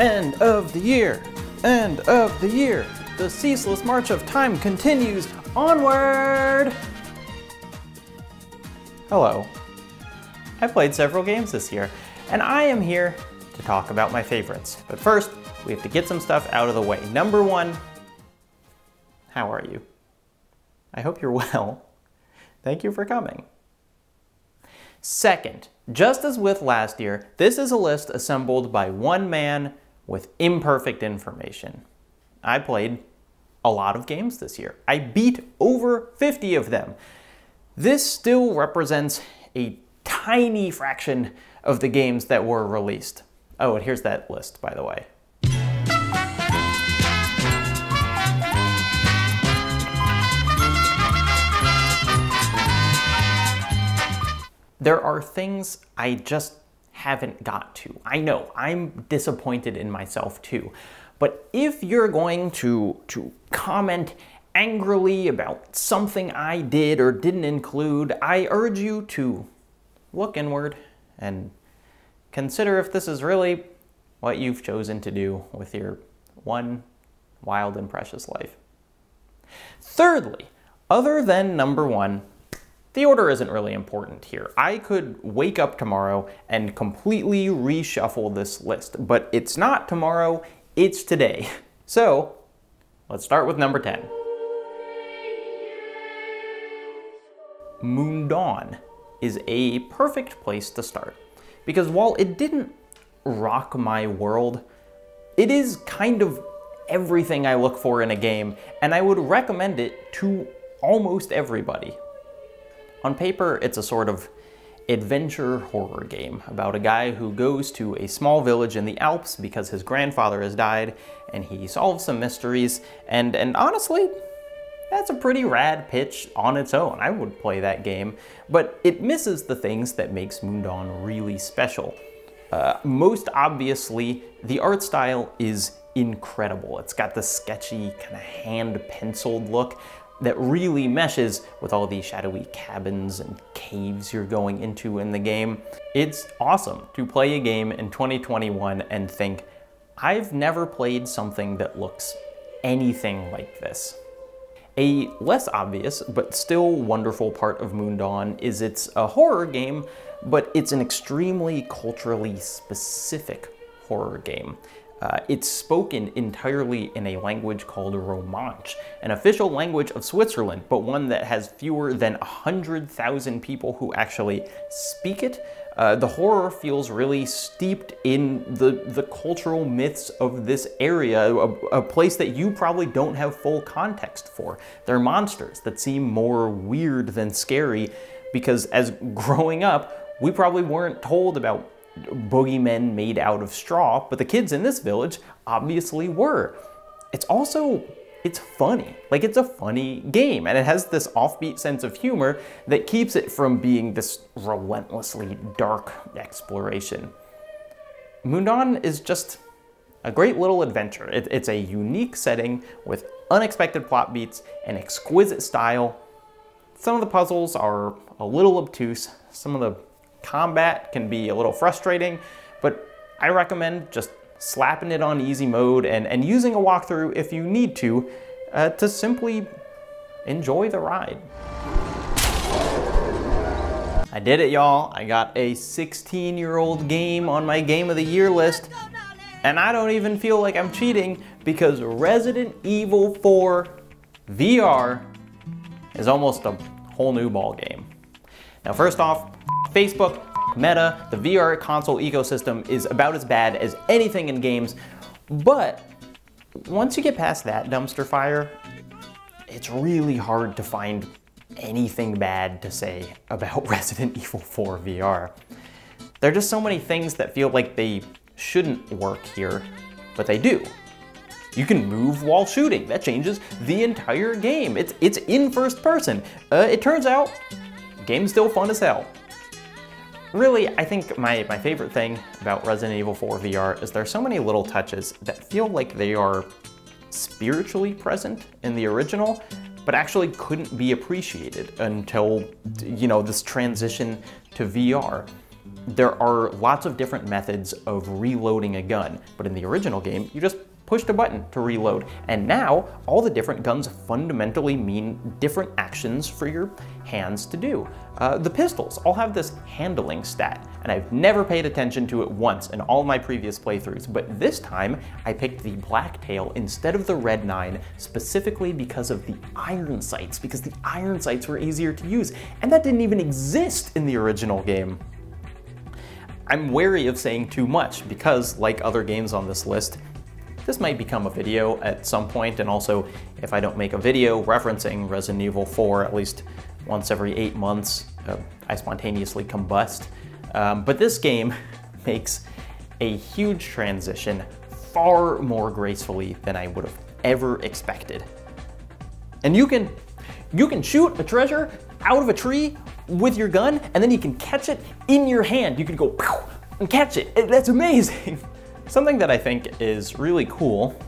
End of the year! End of the year! The ceaseless march of time continues onward! Hello. I played several games this year, and I am here to talk about my favorites. But first, we have to get some stuff out of the way. Number one, how are you? I hope you're well. Thank you for coming. Second, just as with last year, this is a list assembled by one man with imperfect information. I played a lot of games this year. I beat over 50 of them. This still represents a tiny fraction of the games that were released. Oh, and here's that list, by the way. There are things I just haven't got to. I know, I'm disappointed in myself too. But if you're going to comment angrily about something I did or didn't include, I urge you to look inward and consider if this is really what you've chosen to do with your one wild and precious life. Thirdly, other than number one, the order isn't really important here. I could wake up tomorrow and completely reshuffle this list, but it's not tomorrow, it's today. So, let's start with number 10. Mundaun is a perfect place to start, because while it didn't rock my world, it is kind of everything I look for in a game, and I would recommend it to almost everybody. On paper, it's a sort of adventure horror game about a guy who goes to a small village in the Alps because his grandfather has died, and he solves some mysteries, and honestly, that's a pretty rad pitch on its own. I would play that game, but it misses the things that makes Mundaun really special. Most obviously, the art style is incredible. It's got this sketchy, kind of hand-penciled look that really meshes with all these shadowy cabins and caves you're going into in the game. It's awesome to play a game in 2021 and think, I've never played something that looks anything like this. A less obvious, but still wonderful part of Mundaun is it's a horror game, but it's an extremely culturally specific horror game. It's spoken entirely in a language called Romansh, an official language of Switzerland, but one that has fewer than 100,000 people who actually speak it. The horror feels really steeped in the cultural myths of this area, a place that you probably don't have full context for. They're monsters that seem more weird than scary, because as growing up, we probably weren't told about boogeymen made out of straw, but the kids in this village obviously were. It's funny. Like, it's a funny game, and it has this offbeat sense of humor that keeps it from being this relentlessly dark exploration. Mundaun is just a great little adventure. It's a unique setting with unexpected plot beats and exquisite style. Some of the puzzles are a little obtuse, some of the combat can be a little frustrating, but I recommend just slapping it on easy mode and using a walkthrough if you need to simply enjoy the ride. I did it, y'all. I got a 16-year-old game on my Game of the Year list, and I don't even feel like I'm cheating because Resident Evil 4 VR is almost a whole new ball game. Now, first off, Facebook, Meta, the VR console ecosystem is about as bad as anything in games, but once you get past that dumpster fire, it's really hard to find anything bad to say about Resident Evil 4 VR. There are just so many things that feel like they shouldn't work here, but they do. You can move while shooting. That changes the entire game. It's in first person. It turns out, the game's still fun as hell. Really, I think my favorite thing about Resident Evil 4 VR is there are so many little touches that feel like they are spiritually present in the original, but actually couldn't be appreciated until, you know, this transition to VR. there are lots of different methods of reloading a gun, but in the original game, you just pushed a button to reload. And now, all the different guns fundamentally mean different actions for your hands to do. The pistols all have this handling stat, and I've never paid attention to it once in all my previous playthroughs, but this time I picked the Blacktail instead of the Red 9 specifically because of the iron sights, because the iron sights were easier to use, and that didn't even exist in the original game. I'm wary of saying too much because, like other games on this list, this might become a video at some point, and also if I don't make a video referencing Resident Evil 4 at least once every 8 months, I spontaneously combust. But this game makes a huge transition far more gracefully than I would have ever expected. And you can shoot a treasure out of a tree with your gun, and then you can catch it in your hand. You can go pow and catch it. That's amazing. Something that I think is really cool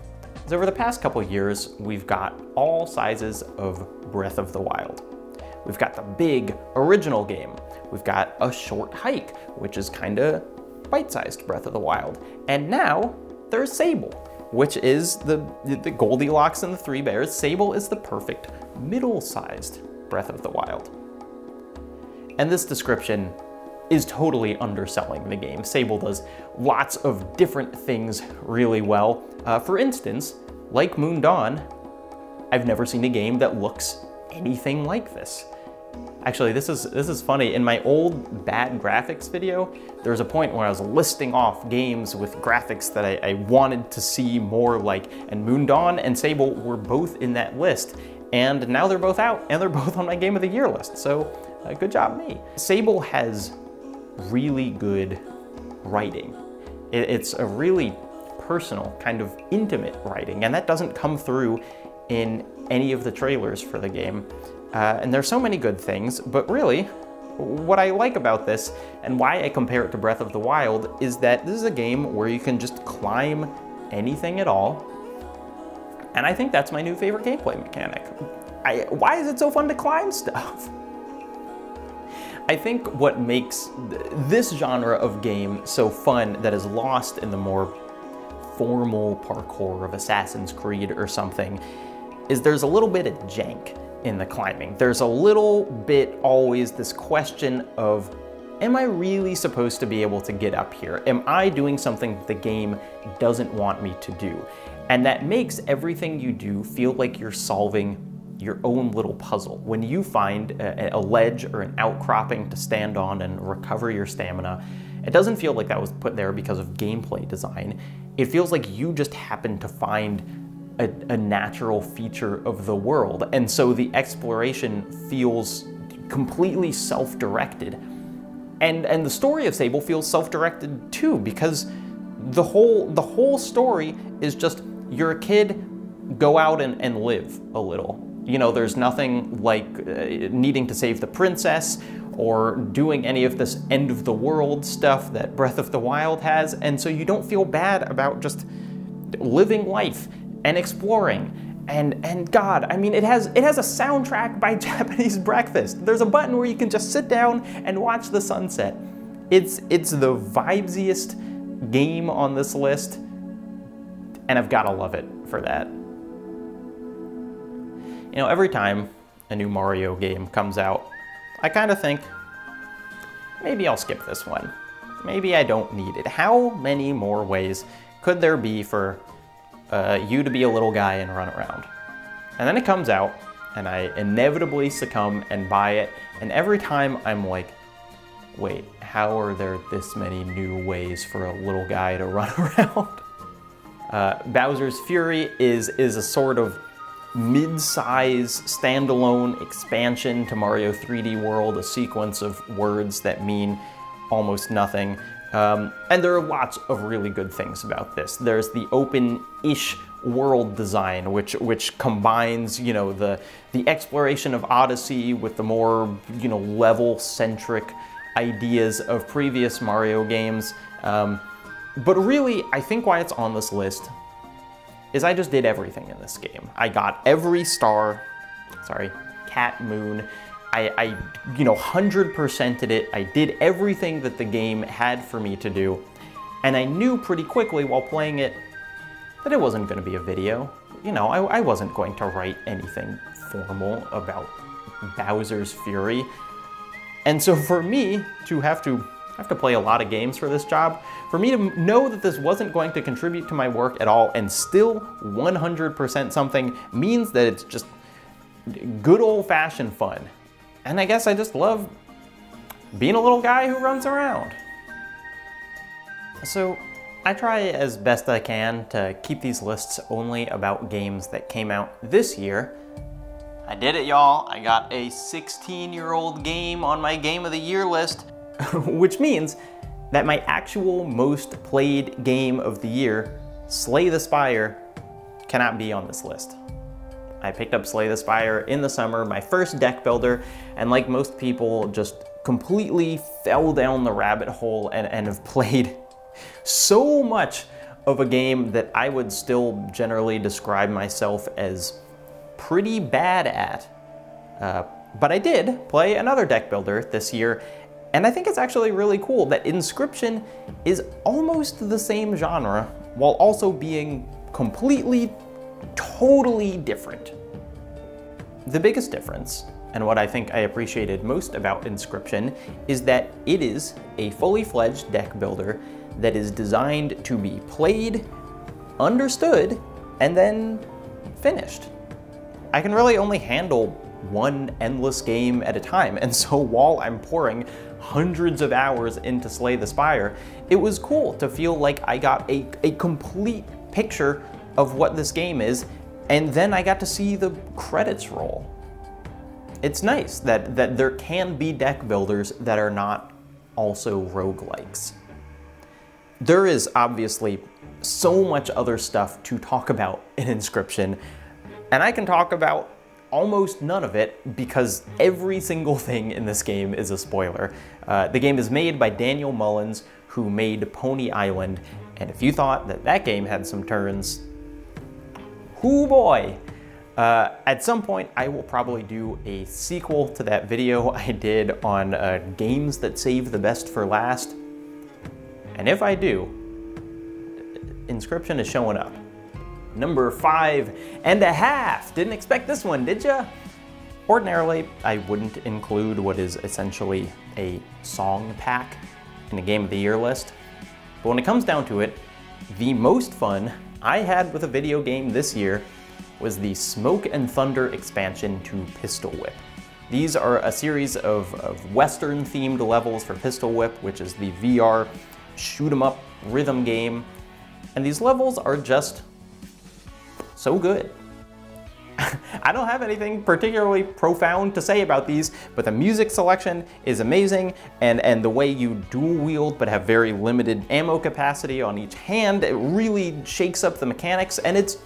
is over the past couple years, we've got all sizes of Breath of the Wild. We've got the big original game. We've got a short hike, which is kind of bite-sized Breath of the Wild. And now there's Sable, which is the Goldilocks and the Three Bears. Sable is the perfect middle-sized Breath of the Wild. And this description is totally underselling the game. Sable does lots of different things really well. For instance, like Mundaun, I've never seen a game that looks anything like this. Actually, this is funny. In my old bad graphics video, there was a point where I was listing off games with graphics that I wanted to see more like, and Mundaun and Sable were both in that list. And now they're both out, and they're both on my Game of the Year list, so good job me. Sable has really good writing. It's a really personal, kind of intimate writing, and that doesn't come through in any of the trailers for the game. And there's so many good things, but really, what I like about this, and why I compare it to Breath of the Wild, is that this is a game where you can just climb anything at all, and I think that's my new favorite gameplay mechanic. Why is it so fun to climb stuff? I think what makes this genre of game so fun that is lost in the more formal parkour of Assassin's Creed or something is there's a little bit of jank in the climbing. There's a little bit always this question of, am I really supposed to be able to get up here? Am I doing something the game doesn't want me to do? And that makes everything you do feel like you're solving your own little puzzle. When you find a ledge or an outcropping to stand on and recover your stamina, it doesn't feel like that was put there because of gameplay design. It feels like you just happened to find a natural feature of the world. And so the exploration feels completely self-directed. And the story of Sable feels self-directed too, because the whole story is just, you're a kid, go out and live a little. You know, there's nothing like needing to save the princess or doing any of this end of the world stuff that Breath of the Wild has, and so you don't feel bad about just living life and exploring. And God, I mean, it has a soundtrack by Japanese Breakfast. There's a button where you can just sit down and watch the sunset. It's the vibesiest game on this list, and I've gotta love it for that. You know, every time a new Mario game comes out, I kind of think, maybe I'll skip this one. Maybe I don't need it. How many more ways could there be for you to be a little guy and run around? And then it comes out, and I inevitably succumb and buy it, and every time I'm like, wait, how are there this many new ways for a little guy to run around? Bowser's Fury is a sort of mid-size standalone expansion to Mario 3D World, a sequence of words that mean almost nothing. And there are lots of really good things about this. There's the open-ish world design, which combines, you know, the exploration of Odyssey with the more, you know, level-centric ideas of previous Mario games. But really, I think why it's on this list is I just did everything in this game. I got every star, sorry, cat, moon, I 100%ed it. I did everything that the game had for me to do. And I knew pretty quickly while playing it that it wasn't going to be a video. I wasn't going to write anything formal about Bowser's Fury. And so for me to have to play a lot of games for this job, for me to know that this wasn't going to contribute to my work at all and still 100% something means that it's just good old-fashioned fun. And I guess I just love being a little guy who runs around. So I try as best I can to keep these lists only about games that came out this year. I did it, y'all. I got a 16-year-old game on my Game of the Year list, which means that my actual most played game of the year, Slay the Spire, cannot be on this list. I picked up Slay the Spire in the summer, my first deck builder, and like most people, just completely fell down the rabbit hole and have played so much of a game that I would still generally describe myself as pretty bad at. But I did play another deck builder this year, and I think it's actually really cool that Inscryption is almost the same genre while also being completely, totally different. The biggest difference, and what I think I appreciated most about Inscryption, is that it is a fully fledged deck builder that is designed to be played, understood, and then finished. I can really only handle one endless game at a time, and so while I'm pouring hundreds of hours into Slay the Spire, it was cool to feel like I got a complete picture of what this game is, and then I got to see the credits roll. It's nice that there can be deck builders that are not also roguelikes. There is obviously so much other stuff to talk about in Inscryption, and I can talk about almost none of it because every single thing in this game is a spoiler. The game is made by Daniel Mullins, who made Pony Island, and if you thought that game had some turns, hoo boy! At some point, I will probably do a sequel to that video I did on games that save the best for last. And if I do, Inscryption is showing up. Number 5.5. Didn't expect this one, did ya? Ordinarily, I wouldn't include what is essentially a song pack in a Game of the Year list. But when it comes down to it, the most fun I had with a video game this year was the Smoke and Thunder expansion to Pistol Whip. These are a series of Western-themed levels for Pistol Whip, which is the VR shoot-'em-up rhythm game. And these levels are just so good. I don't have anything particularly profound to say about these, but the music selection is amazing, and the way you dual wield but have very limited ammo capacity on each hand, it really shakes up the mechanics, and it's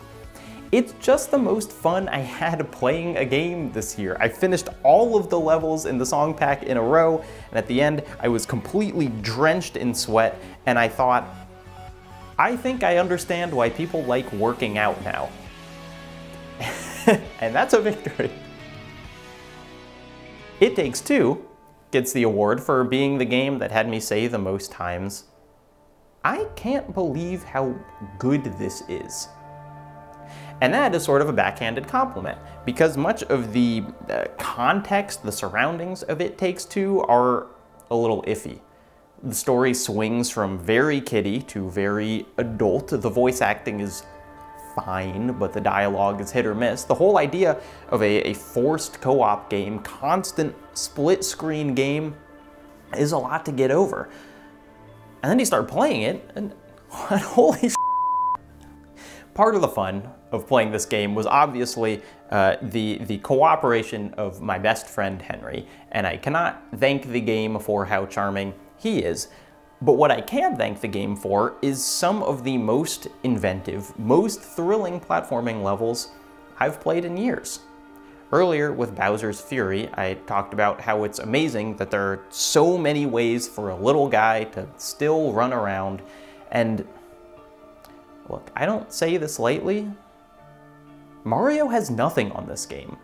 just the most fun I had playing a game this year. I finished all of the levels in the song pack in a row, and at the end I was completely drenched in sweat, and I thought, I think I understand why people like working out now. And that's a victory. It Takes Two gets the award for being the game that had me say the most times, I can't believe how good this is. And that is sort of a backhanded compliment, because much of the context, the surroundings of It Takes Two are a little iffy. The story swings from very kiddie to very adult. The voice acting is fine, but the dialogue is hit or miss. The whole idea of a forced co-op game, constant split-screen game, is a lot to get over. And then you start playing it, and holy Part of the fun of playing this game was obviously the cooperation of my best friend Henry, and I cannot thank the game for how charming he is. But what I can thank the game for is some of the most inventive, most thrilling platforming levels I've played in years. Earlier with Bowser's Fury, I talked about how it's amazing that there are so many ways for a little guy to still run around, and look, I don't say this lightly, Mario has nothing on this game.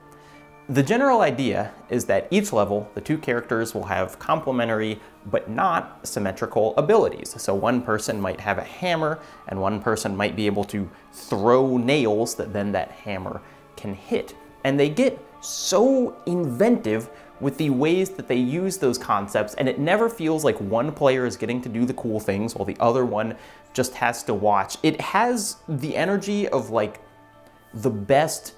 The general idea is that each level, the two characters will have complementary but not symmetrical abilities. So one person might have a hammer, and one person might be able to throw nails that then that hammer can hit. And they get so inventive with the ways that they use those concepts, and it never feels like one player is getting to do the cool things while the other one just has to watch. It has the energy of like the best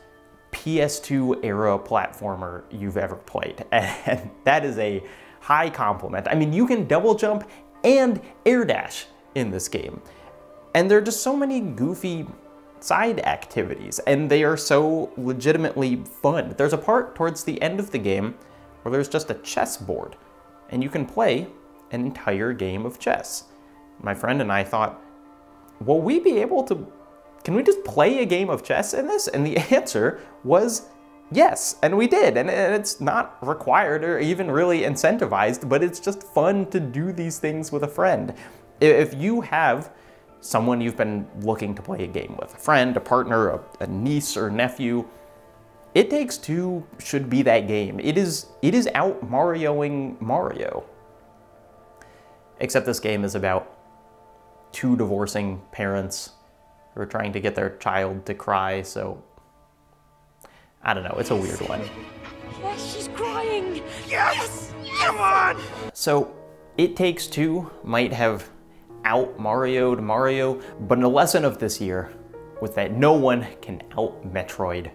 PS2 era platformer you've ever played, and that is a high compliment. I mean, you can double jump and air dash in this game, and there are just so many goofy side activities, and they are so legitimately fun. There's a part towards the end of the game where there's just a chessboard, and you can play an entire game of chess. My friend and I thought, will we be able to, can we just play a game of chess in this? And the answer was yes, and we did. And it's not required or even really incentivized, but it's just fun to do these things with a friend. If you have someone you've been looking to play a game with, a friend, a partner, a niece or nephew, It Takes Two should be that game. It is out Marioing Mario. Except this game is about two divorcing parents who are trying to get their child to cry, so I don't know, it's a weird one. Yes, she's crying! Yes! Come on! So, It Takes Two might have out Mario'd Mario, but a lesson of this year was that no one can out Metroid.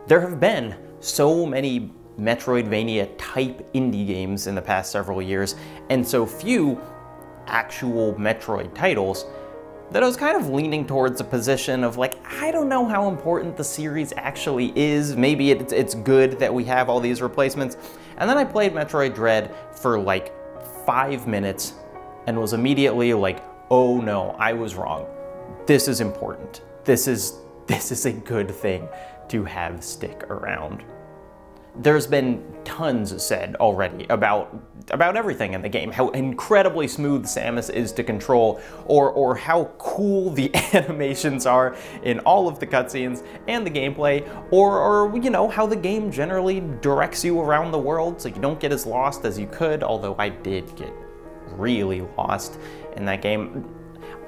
There have been so many Metroidvania type indie games in the past several years, and so few actual Metroid titles, that I was kind of leaning towards a position of like, I don't know how important the series actually is. Maybe it's good that we have all these replacements. And then I played Metroid Dread for like 5 minutes and was immediately like, oh no, I was wrong. This is important. This is a good thing to have stick around. There's been tons said already about everything in the game, how incredibly smooth Samus is to control, or how cool the animations are in all of the cutscenes and the gameplay, or you know, how the game generally directs you around the world so you don't get as lost as you could, although I did get really lost in that game.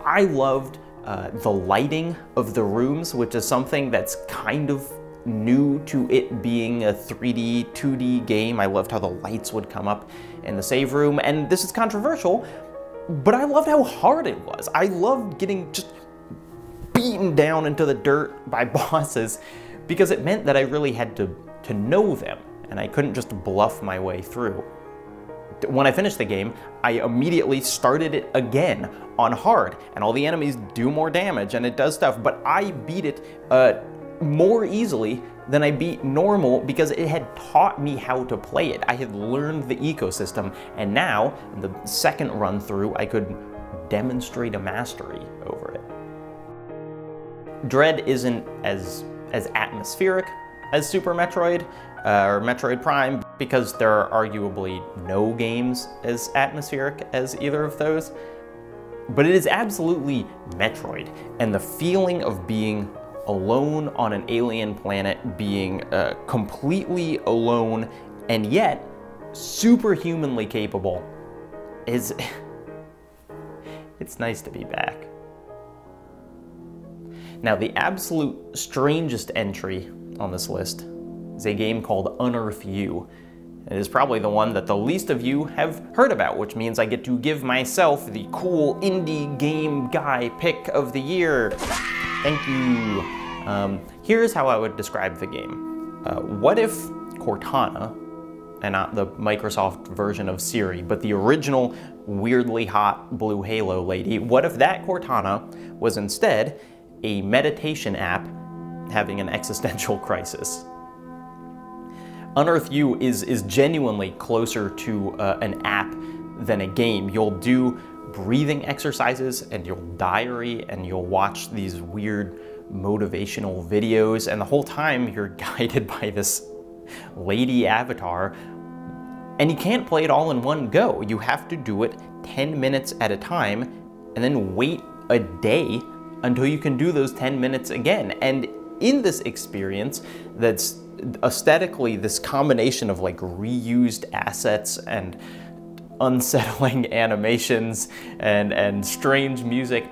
I loved the lighting of the rooms, which is something that's kind of new to it being a 3D, 2D game. I loved how the lights would come up in the save room, and this is controversial, but I loved how hard it was. I loved getting just beaten down into the dirt by bosses because it meant that I really had to know them, and I couldn't just bluff my way through. When I finished the game, I immediately started it again on hard, and all the enemies do more damage and it does stuff, but I beat it more easily than I beat normal because it had taught me how to play it. I had learned the ecosystem, and now, in the second run through, I could demonstrate a mastery over it. Dread isn't as atmospheric as Super Metroid or Metroid Prime because there are arguably no games as atmospheric as either of those, but it is absolutely Metroid, and the feeling of being alone on an alien planet, being completely alone and yet superhumanly capable is it's nice to be back. Now, the absolute strangest entry on this list is a game called UnearthU. It is probably the one that the least of you have heard about, which means I get to give myself the cool indie game guy pick of the year. Thank you. Here's how I would describe the game. What if Cortana, and not the Microsoft version of Siri, but the original weirdly hot blue halo lady, what if that Cortana was instead a meditation app having an existential crisis? UnearthU is genuinely closer to an app than a game. You'll do breathing exercises and you'll diary and you'll watch these weird motivational videos, and the whole time you're guided by this lady avatar, and you can't play it all in one go. You have to do it 10 minutes at a time and then wait a day until you can do those 10 minutes again. And in this experience that's aesthetically, this combination of like reused assets and unsettling animations and strange music.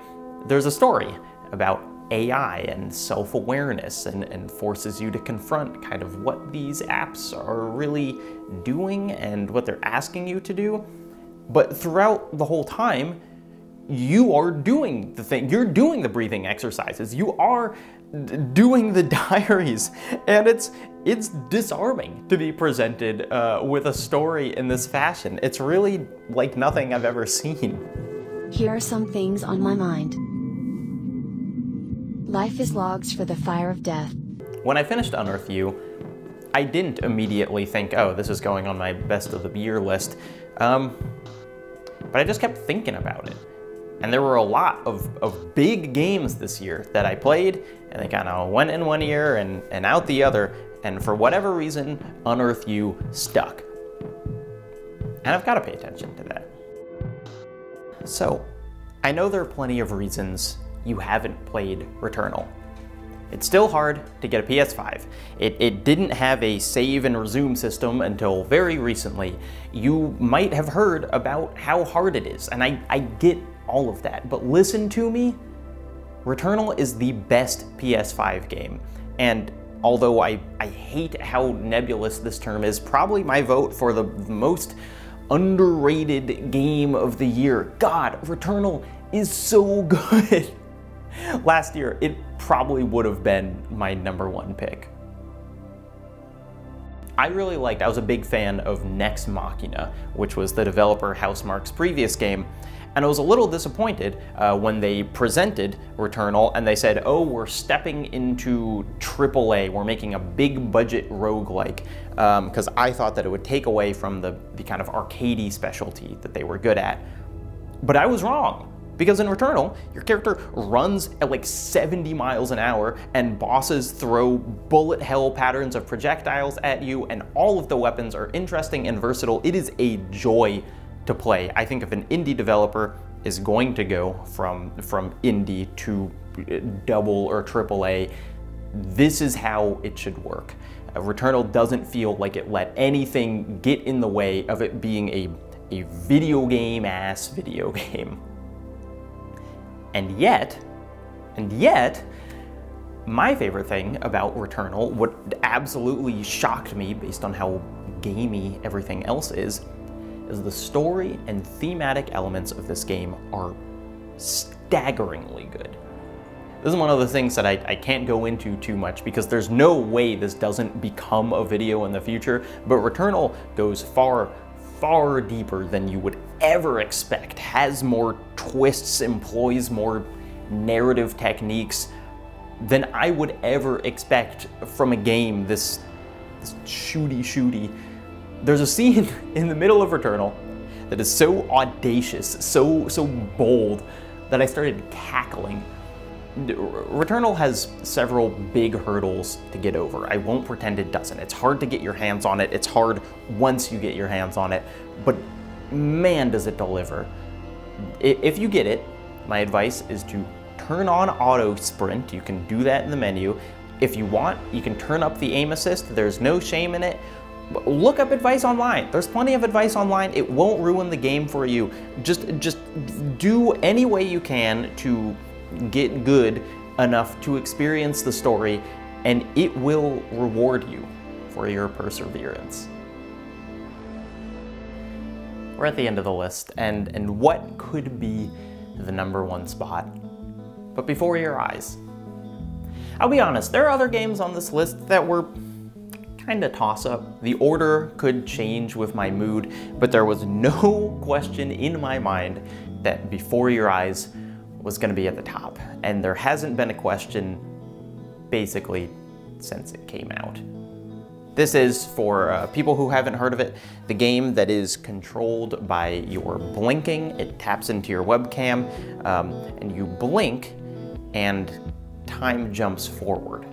There's a story about AI and self-awareness and forces you to confront kind of what these apps are really doing and what they're asking you to do. But throughout the whole time, you are doing the thing. You're doing the breathing exercises. You are doing the diaries. And it's disarming to be presented with a story in this fashion. It's really like nothing I've ever seen. Here are some things on my mind. Life is logs for the fire of death. When I finished UnearthU, I didn't immediately think, oh, this is going on my best of the year list. But I just kept thinking about it. And there were a lot of big games this year that I played, and they kind of went in one ear and out the other. And for whatever reason, UnearthU stuck. And I've got to pay attention to that. So, I know there are plenty of reasons you haven't played Returnal. It's still hard to get a PS5. It didn't have a save and resume system until very recently. You might have heard about how hard it is, and I get all of that, but listen to me. Returnal is the best PS5 game, and although I hate how nebulous this term is, probably my vote for the most underrated game of the year. God, Returnal is so good. Last year, it probably would have been my #1 pick. I was a big fan of Nex Machina, which was the developer Housemarque's previous game, and I was a little disappointed when they presented Returnal and they said, oh, we're stepping into AAA, we're making a big budget roguelike, because I thought that it would take away from the kind of arcadey specialty that they were good at. But I was wrong. Because in Returnal, your character runs at like 70 miles an hour and bosses throw bullet hell patterns of projectiles at you, and all of the weapons are interesting and versatile. It is a joy to play. I think if an indie developer is going to go from indie to double or AAA, this is how it should work. Returnal doesn't feel like it let anything get in the way of it being a video game-ass video game. And yet, my favorite thing about Returnal, what absolutely shocked me based on how gamey everything else is the story and thematic elements of this game are staggeringly good. This is one of the things that I can't go into too much because there's no way this doesn't become a video in the future, but Returnal goes far deeper than you would ever expect, has more twists, employs more narrative techniques than I would ever expect from a game this shooty. There's a scene in the middle of Returnal that is so audacious, so bold, that I started cackling. Returnal has several big hurdles to get over. I won't pretend it doesn't. It's hard to get your hands on it. It's hard once you get your hands on it, but man, does it deliver. If you get it, my advice is to turn on auto sprint. You can do that in the menu. If you want, you can turn up the aim assist. There's no shame in it. Look up advice online. There's plenty of advice online. It won't ruin the game for you. Just do any way you can to get good enough to experience the story, and it will reward you for your perseverance. We're at the end of the list, and what could be the #1 spot? But before your eyes. I'll be honest, there are other games on this list that were kinda toss-up. The order could change with my mood, but there was no question in my mind that Before Your Eyes was gonna be at the top. And there hasn't been a question basically since it came out. This is, for people who haven't heard of it, the game that is controlled by your blinking. It taps into your webcam, and you blink, and time jumps forward.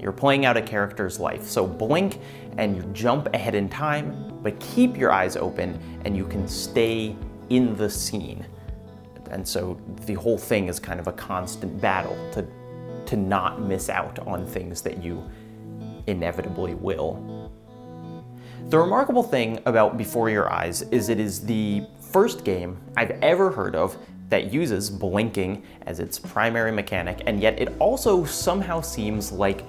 You're playing out a character's life. So blink, and you jump ahead in time, but keep your eyes open, and you can stay in the scene. And so the whole thing is kind of a constant battle to not miss out on things that you inevitably will. The remarkable thing about Before Your Eyes is it is the first game I've ever heard of that uses blinking as its primary mechanic, and yet it also somehow seems like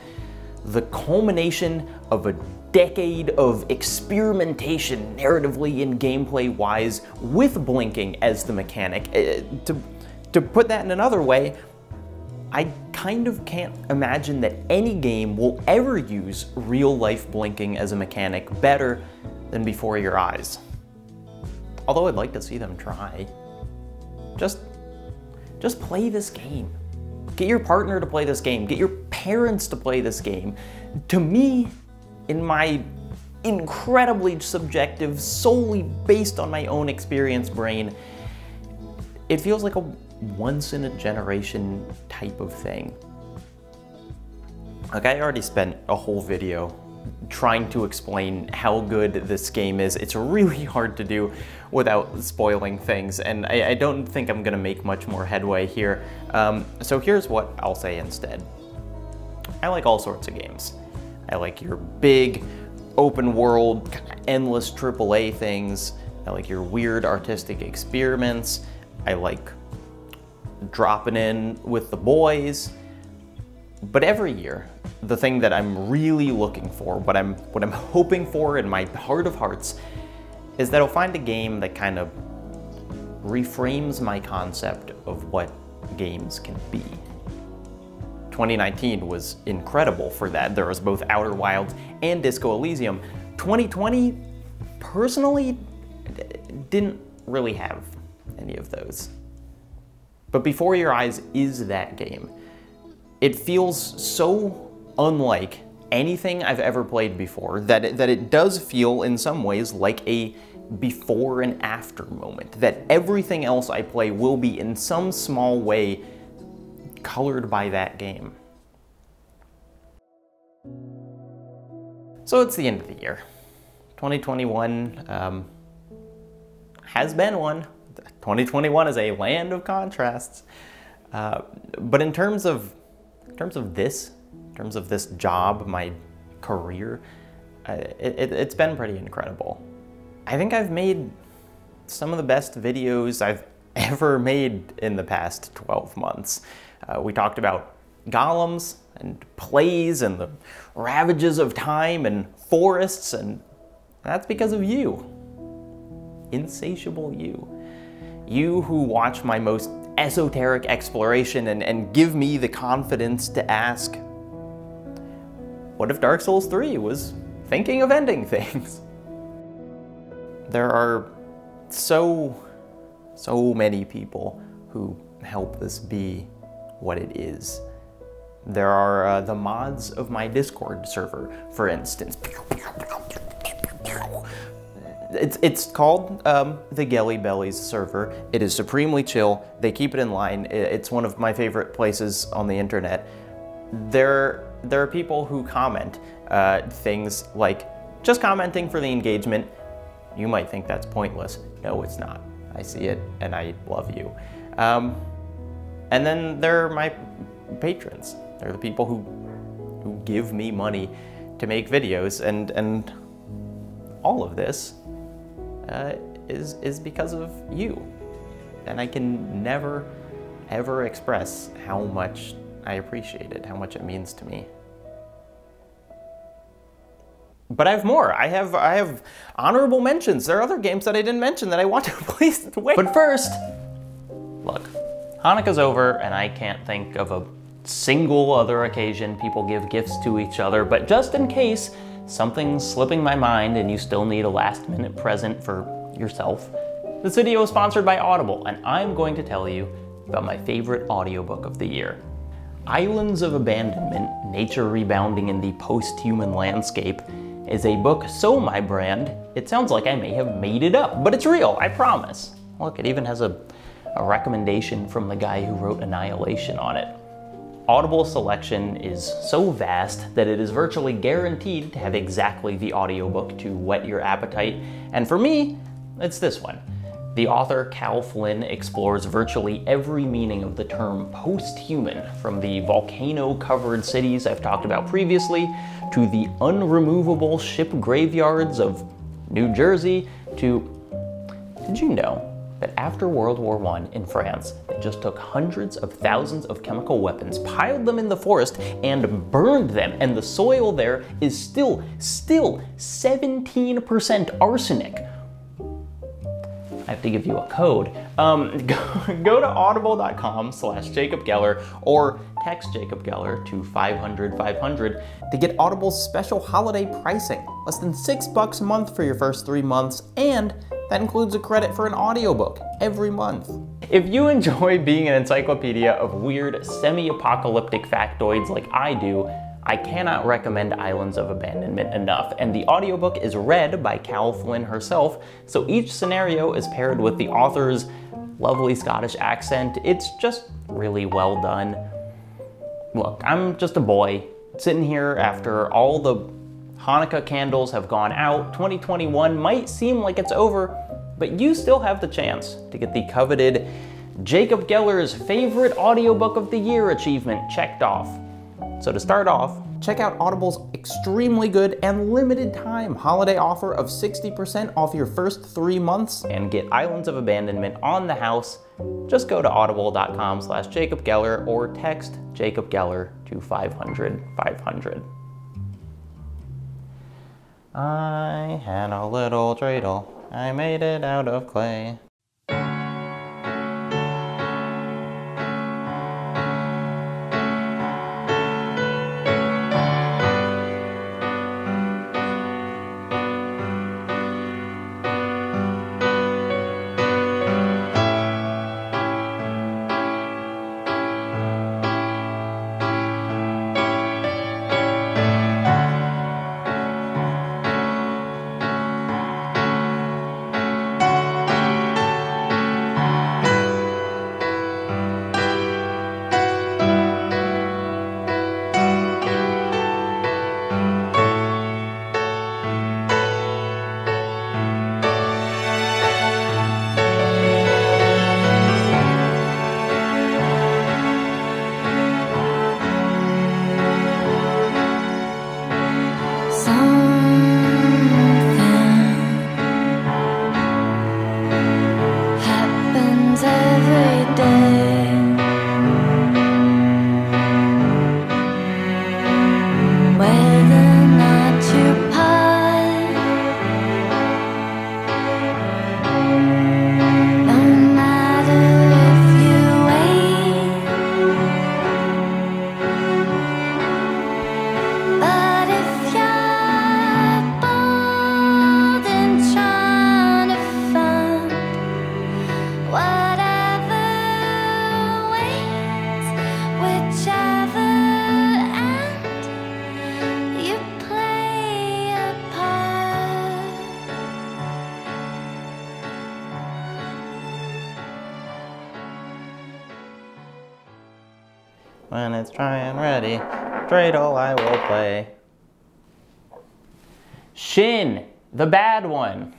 the culmination of a decade of experimentation narratively and gameplay-wise with blinking as the mechanic. To put that in another way, I kind of can't imagine that any game will ever use real-life blinking as a mechanic better than Before Your Eyes. Although I'd like to see them try. Just play this game. Get your partner to play this game. Get your parents to play this game. To me, in my incredibly subjective, solely based on my own experience brain, it feels like a once-in-a-generation type of thing. Like, I already spent a whole video trying to explain how good this game is. It's really hard to do without spoiling things, and I don't think I'm gonna make much more headway here. So here's what I'll say instead. I like all sorts of games. I like your big, open world, kind of endless AAA things. I like your weird artistic experiments. I like dropping in with the boys. But every year, the thing that I'm really looking for, what I'm hoping for in my heart of hearts, is that I'll find a game that kind of reframes my concept of what games can be. 2019 was incredible for that. There was both Outer Wilds and Disco Elysium. 2020, personally, didn't really have any of those. But Before Your Eyes is that game. It feels so unlike anything I've ever played before that it does feel in some ways like a before and after moment, that everything else I play will be in some small way colored by that game. So it's the end of the year. 2021 has been one. 2021 is a land of contrasts. But in terms of this job, my career, it's been pretty incredible. I think I've made some of the best videos I've ever made in the past 12 months. We talked about golems and plays and the ravages of time and forests, and that's because of you. Insatiable you. You who watch my most esoteric exploration and give me the confidence to ask, what if Dark Souls 3 was thinking of ending things? There are so many people who help this be what it is. There are the mods of my Discord server, for instance. It's called the Gelly Bellies server. It is supremely chill. They keep it in line. It's one of my favorite places on the internet. There are people who comment things like, just commenting for the engagement. You might think that's pointless. No, it's not. I see it and I love you. And then there are my patrons. They're the people who give me money to make videos, and all of this is because of you. And I can never, ever express how much I appreciate it, how much it means to me. But I have more. I have honorable mentions. There are other games that I didn't mention that I want to place away. But first, look, Hanukkah's over and I can't think of a single other occasion people give gifts to each other, but just in case something's slipping my mind and you still need a last-minute present for yourself, this video is sponsored by Audible, and I'm going to tell you about my favorite audiobook of the year. Islands of Abandonment, Nature Rebounding in the Post-Human Landscape is a book so my brand, it sounds like I may have made it up, but it's real, I promise. Look, it even has a recommendation from the guy who wrote Annihilation on it. Audible's selection is so vast that it is virtually guaranteed to have exactly the audiobook to whet your appetite, and for me, it's this one. The author, Cal Flynn, explores virtually every meaning of the term post-human, from the volcano-covered cities I've talked about previously, to the unremovable ship graveyards of New Jersey, to... Did you know that after World War I in France, they just took hundreds of thousands of chemical weapons, piled them in the forest, and burned them, and the soil there is still 17% arsenic? I have to give you a code. Go to audible.com/Jacob Geller or text Jacob Geller to 500-500 to get Audible's special holiday pricing. Less than $6 a month for your first 3 months, and that includes a credit for an audiobook every month. If you enjoy being an encyclopedia of weird, semi-apocalyptic factoids like I do, I cannot recommend Islands of Abandonment enough, and the audiobook is read by Cal Flynn herself, so each scenario is paired with the author's lovely Scottish accent. It's just really well done. Look, I'm just a boy, sitting here after all the Hanukkah candles have gone out. 2021 might seem like it's over, but you still have the chance to get the coveted Jacob Geller's favorite audiobook of the year achievement checked off. So to start off, check out Audible's extremely good and limited time holiday offer of 60% off your first 3 months and get Islands of Abandonment on the house. Just go to audible.com/Jacob Geller or text Jacob Geller to 500-500. I had a little dreidel. I made it out of clay. When it's dry and ready, dreidel I will play. Shin, the bad one.